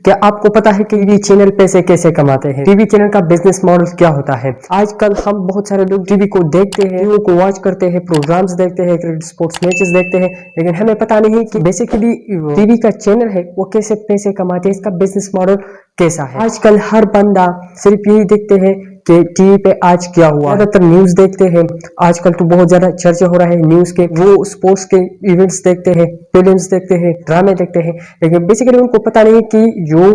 क्या आपको पता है कि टीवी चैनल पैसे कैसे कमाते हैं? टीवी चैनल का बिजनेस मॉडल क्या होता है? आजकल हम बहुत सारे लोग टीवी को देखते हैं, टीवी को वॉच करते हैं, प्रोग्राम्स देखते हैं, क्रिकेट स्पोर्ट्स मैचेस देखते हैं, लेकिन हमें पता नहीं कि बेसिकली टीवी का चैनल है वो कैसे पैसे कमाते हैं, इसका बिजनेस मॉडल कैसा है। आजकल हर बंदा सिर्फ यही देखते हैं कि टीवी पे आज क्या हुआ, ज्यादातर न्यूज देखते हैं। आजकल तो बहुत ज्यादा चर्चा हो रहा है न्यूज के, वो स्पोर्ट्स के इवेंट्स देखते हैं, फिल्म्स देखते हैं, ड्रामे देखते हैं, लेकिन बेसिकली उनको पता नहीं कि जो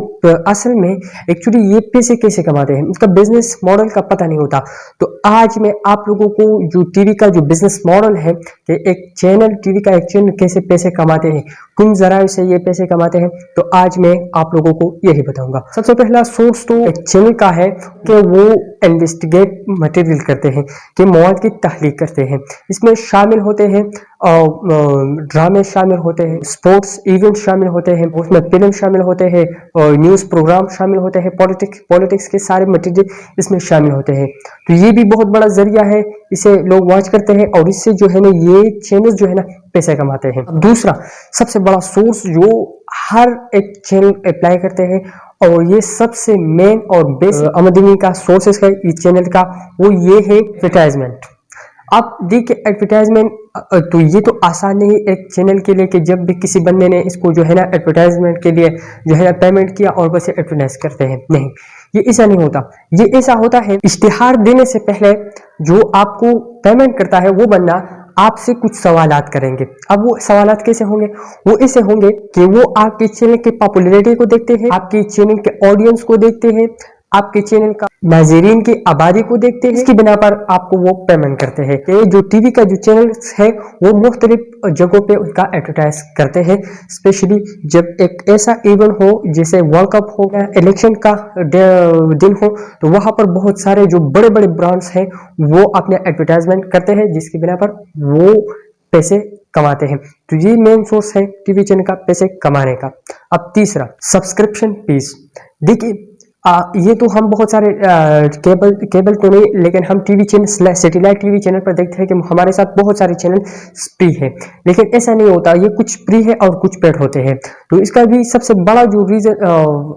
असल में एक्चुअली ये पैसे कैसे कमाते हैं, उसका बिजनेस मॉडल का पता नहीं होता। तो आज मैं आप लोगों को जो टीवी का जो बिजनेस मॉडल है कि एक चैनल, टीवी का एक चैनल कैसे पैसे कमाते हैं, किन जराये से ये पैसे कमाते हैं, तो आज मैं आप लोगों को यही बताऊंगा। सबसे पहला सोर्स तो एक चैनल का है कि वो इन्वेस्टिगेट मटेरियल करते हैं, कि मौत की तहलीक करते हैं। इसमें शामिल होते हैं ड्रामे शामिल होते हैं, स्पोर्ट्स इवेंट शामिल होते हैं, उसमें फिल्म शामिल होते हैं, और न्यूज़ प्रोग्राम शामिल होते हैं, पॉलिटिक्स के सारे मटेरियल इसमें शामिल होते हैं। तो ये भी बहुत बड़ा जरिया है, इसे लोग वॉच करते हैं और इससे जो है ना ये चैनल जो है ना पैसे कमाते हैं। दूसरा सबसे बड़ा सोर्स जो हर एक चैनल अप्लाई करते हैं और ये सबसे मेन और बेस्ट आमदनी का सोर्सेस है इस चैनल का, वो ये है एडवर्टाइजमेंट। आप देखिए एडवर्टाइजमेंट तो ये तो आसान नहीं एक चैनल के लिए कि जब भी किसी बंदे ने इसको जो है ना एडवर्टाइजमेंट के लिए जो है ना पेमेंट किया और बस एडवर्टाइज करते हैं, नहीं, ये ऐसा नहीं होता। ये ऐसा होता है इश्तिहार देने से पहले जो आपको पेमेंट करता है वो बंदा आपसे कुछ सवालात करेंगे। अब वो सवालात कैसे होंगे? वो ऐसे होंगे कि वो आपके चैनल के पॉपुलैरिटी को देखते हैं, आपके चैनल के ऑडियंस को देखते हैं, आपके चैनल का नाज़रीन की आबादी को देखते हैं, इसकी बिना पर आपको वो पेमेंट करते हैं। ये जो टीवी का जो चैनल है वो मुख्तलिफ जगहों पे उनका एडवर्टाइज करते हैं, स्पेशली जब एक ऐसा इवेंट हो जैसे वर्ल्ड कप हो गया, इलेक्शन का दिन हो, तो वहां पर बहुत सारे जो बड़े बड़े ब्रांड्स हैं वो अपने एडवर्टाइजमेंट करते हैं, जिसकी बिना पर वो पैसे कमाते हैं। तो ये मेन सोर्स है टीवी चैनल का पैसे कमाने का। अब तीसरा सब्सक्रिप्शन फीस। देखिए ये तो हम बहुत सारे केबल तो नहीं, लेकिन हम TV channel satellite TV channel पर देखते हैं कि हमारे साथ बहुत सारे चैनल फ्री है, लेकिन ऐसा नहीं होता। ये कुछ फ्री है और कुछ पेड होते हैं। तो इसका भी सबसे बड़ा जो रीजन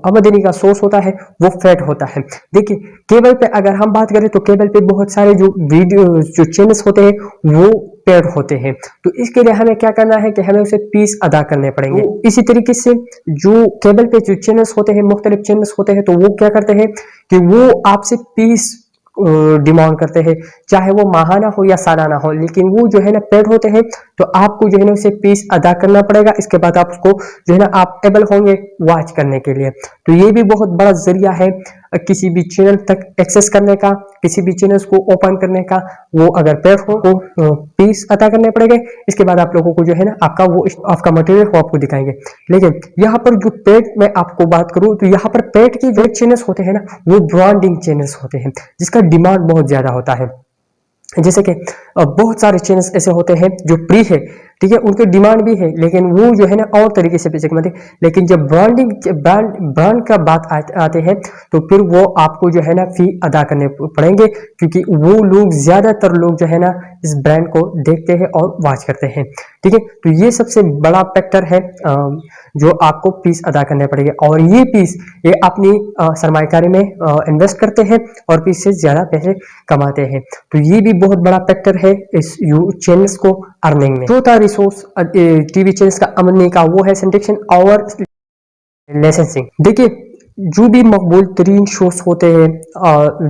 आमदनी का सोर्स होता है वो पेड होता है। देखिए केबल पे अगर हम बात करें तो केबल पे बहुत सारे जो वीडियो जो चैनल्स होते हैं वो पेड होते हैं। तो इसके लिए हमें क्या करना है कि हमें उसे फीस अदा करने पड़ेंगे। इसी तरीके से जो केबल पे जो चैनल्स होते हैं, मुख्तलिफ चैनल्स होते हैं, तो वो क्या करते हैं कि वो आपसे फीस डिमांड करते हैं, चाहे वो माहाना हो या सालाना हो, लेकिन वो जो है ना पेड होते हैं, तो आपको जो है ना उसे फीस अदा करना पड़ेगा। इसके बाद आप उसको जो है ना आप एबल होंगे वॉच करने के लिए। तो ये भी बहुत बड़ा जरिया है किसी भी चैनल तक एक्सेस करने का, किसी भी चैनल्स को ओपन करने का। वो अगर पेड हो तो फीस अदा करने पड़ेंगे। इसके बाद आप लोगों को जो है ना आपका मटेरियल वो आपको दिखाएंगे। लेकिन यहाँ पर जो पेड मैं आपको बात करूँ तो यहाँ पर पेड की जो चैनल्स होते हैं ना वो ब्रांडिंग चैनल्स होते हैं, जिसका डिमांड बहुत ज्यादा होता है। जैसे कि बहुत सारे चैनल्स ऐसे होते हैं जो फ्री है, ठीक है, उनके डिमांड भी है, लेकिन वो जो है ना और तरीके से पैसे कमाते हैं। लेकिन जब ब्रांड का बात आते हैं तो फिर वो आपको जो है ना फी अदा करने पड़ेंगे, क्योंकि वो लोग ज्यादातर लोग जो है ना इस ब्रांड को देखते हैं और वॉच करते हैं, ठीक है। तो ये सबसे बड़ा फैक्टर है जो आपको फीस अदा करने पड़ेगी, और ये फीस ये अपनी सरमायाकारी में इन्वेस्ट करते हैं और फीस से ज्यादा पैसे कमाते हैं। तो ये भी बहुत बड़ा फैक्टर है इस चैनल्स को अर्निंग में। चौथा रिसोर्स टीवी चैनल्स का आमदनी का वो है सिंडिकेशन और लाइसेंसिंग। देखिए जो भी मकबूल तरीन शोज होते हैं,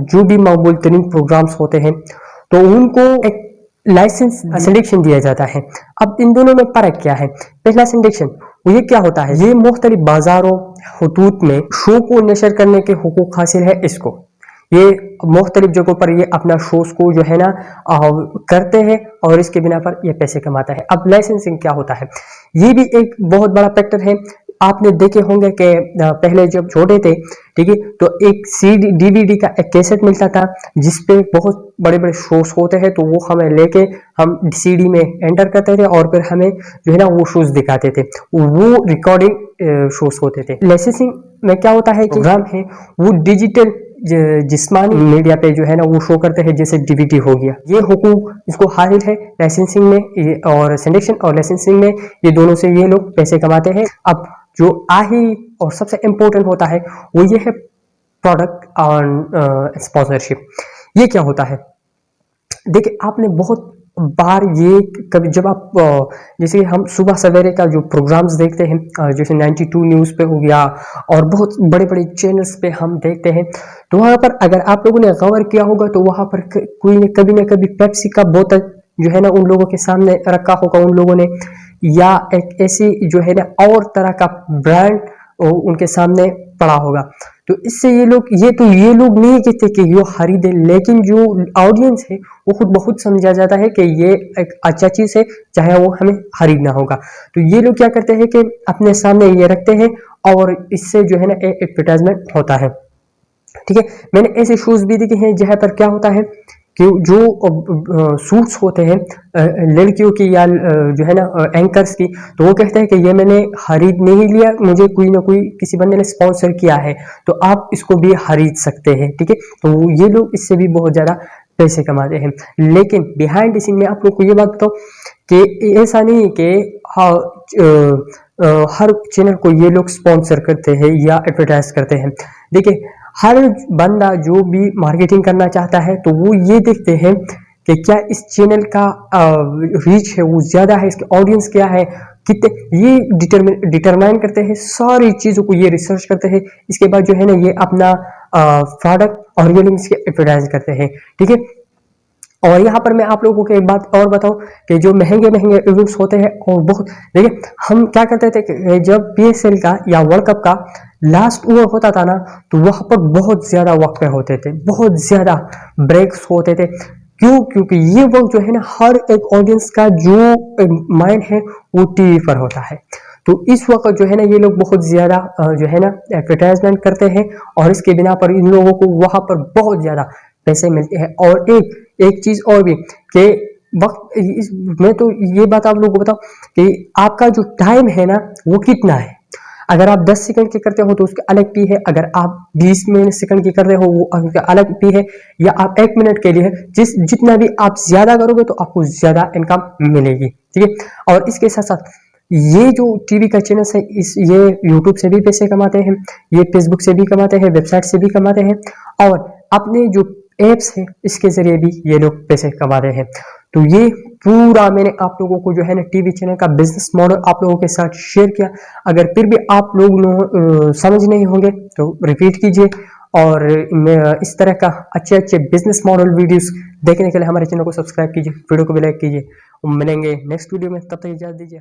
जो भी मकबूल तरीन प्रोग्राम्स होते हैं, तो उनको एक लाइसेंस सिंडिकेशन दिया जाता है। अब इन दोनों में फर्क क्या है? पहला सिंडिकेशन वो ये क्या होता है? ये मुख्तलिफ बाजारों हुदूद में शो को नशर करने के हुकूक हासिल है इसको। ये मुख्तलिफ जगहों पर ये अपना शोज को जो है ना करते हैं और इसके बिना पर ये पैसे कमाता है। अब लाइसेंसिंग क्या होता है? ये भी एक बहुत बड़ा फैक्टर है। आपने देखे होंगे कि पहले जब छोटे थे, ठीक है, तो एक सीडी डीवीडी का एक कैसेट मिलता था जिसपे बहुत बड़े बड़े शोज होते हैं, तो वो हमें लेके हम सीडी में एंटर करते थे और फिर हमें जो है ना वो शोज दिखाते थे, वो रिकॉर्डिंग शोज होते थे। लाइसेंसिंग में क्या होता है कि प्रोग्राम है वो डिजिटल जिस्मानी मीडिया पे जो है ना वो शो करते हैं, जैसे डीवीडी हो गया। ये हुकूक इसको हासिल है लाइसेंसिंग में, और सिंडिकेशन और लाइसेंसिंग में, ये दोनों से ये लोग पैसे कमाते हैं। अब जो आखिरी और सबसे इम्पोर्टेंट होता है वो ये है प्रोडक्ट और स्पॉन्सरशिप। ये क्या होता है? देखिए, आपने बहुत बार ये कभी जब आप जैसे हम सुबह सवेरे का जो प्रोग्राम्स देखते हैं, जैसे 92 न्यूज़ पे हो गया और बहुत बड़े बड़े चैनल्स पे हम देखते हैं, तो वहाँ पर अगर आप लोगों ने गौर किया होगा तो वहाँ पर कोई ने कभी ना कभी पेप्सी का बोतल जो है ना उन लोगों के सामने रखा होगा उन लोगों ने, या एक ऐसी जो है ना और तरह का ब्रांड उनके सामने पड़ा होगा। तो इससे ये लोग नहीं कहते कि ये खरीदे, लेकिन जो ऑडियंस है वो खुद बहुत समझा जाता है कि ये एक अच्छा चीज है, चाहे वो हमें खरीदना होगा। तो ये लोग क्या करते हैं कि अपने सामने ये रखते हैं और इससे जो है ना एडवर्टाइजमेंट होता है। ठीक है, मैंने ऐसे शोज भी देखे हैं जहां पर क्या होता है कि जो सूट्स होते हैं लड़कियों की या जो है ना एंकर्स की, तो वो कहते हैं कि ये मैंने खरीद नहीं लिया, मुझे कोई ना कोई किसी बंदे ने स्पॉन्सर किया है, तो आप इसको भी खरीद सकते हैं। ठीक है, तो ये लोग इससे भी बहुत ज़्यादा पैसे कमाते हैं। लेकिन बिहाइंड द सीन में आप लोग को ये बात बताओ कि ऐसा नहीं है कि हाँ हर चैनल को ये लोग स्पॉन्सर करते हैं या एडवर्टाइज करते हैं। देखिए, हर बंदा जो भी मार्केटिंग करना चाहता है तो वो ये देखते हैं कि क्या इस चैनल का रीच है वो ज़्यादा है, इसके ऑडियंस क्या है, कितने, ये डिटरमाइन करते हैं, सारी चीज़ों को ये रिसर्च करते हैं। इसके बाद जो है ना ये अपना प्रोडक्ट और ये इसके एडवर्टाइज करते हैं। ठीक है, और यहाँ पर मैं आप लोगों को एक बात और बताऊं कि जो महंगे महंगे इवेंट्स होते हैं और बहुत, देखिए हम क्या करते थे कि जब पीएसएल का या वर्ल्ड कप का लास्ट ओवर होता था ना, तो वहां पर बहुत ज्यादा वक्फे होते थे, बहुत ज्यादा ब्रेक्स होते थे। क्यों? क्योंकि ये वक्त जो है ना हर एक ऑडियंस का जो माइंड है वो टीवी पर होता है। तो इस वक्त जो है ना ये लोग बहुत ज्यादा जो है ना एडवर्टाइजमेंट करते हैं और इसके बिना पर इन लोगों को वहां पर बहुत ज्यादा पैसे मिलते हैं। और एक चीज और भी कि मैं तो ये बात आप लोगों को बताऊं कि आपका जो टाइम है ना वो कितना है। अगर आप 10 सेकंड के करते हो तो उसका अलग पी है, अगर आप 20 मिनट सेकंड की कर रहे हो वो उसका अलग पी है, या आप 1 मिनट के लिए जितना भी आप ज्यादा करोगे तो आपको ज्यादा इनकम मिलेगी। ठीक है, और इसके साथ साथ ये जो टीवी का चैनल है ये यूट्यूब से भी पैसे कमाते हैं, ये फेसबुक से भी कमाते हैं, वेबसाइट से भी कमाते हैं, और अपने जो एप्स है इसके जरिए भी ये लोग पैसे कमा रहे हैं। तो ये पूरा मैंने आप लोगों को जो है ना टीवी चैनल का बिजनेस मॉडल आप लोगों के साथ शेयर किया। अगर फिर भी आप लोग समझ नहीं होंगे तो रिपीट कीजिए, और इस तरह का अच्छे अच्छे बिजनेस मॉडल वीडियोस देखने के लिए हमारे चैनल को सब्सक्राइब कीजिए, वीडियो को भी लाइक कीजिए। मिलेंगे नेक्स्ट वीडियो में, तब तक इजाजत दीजिए।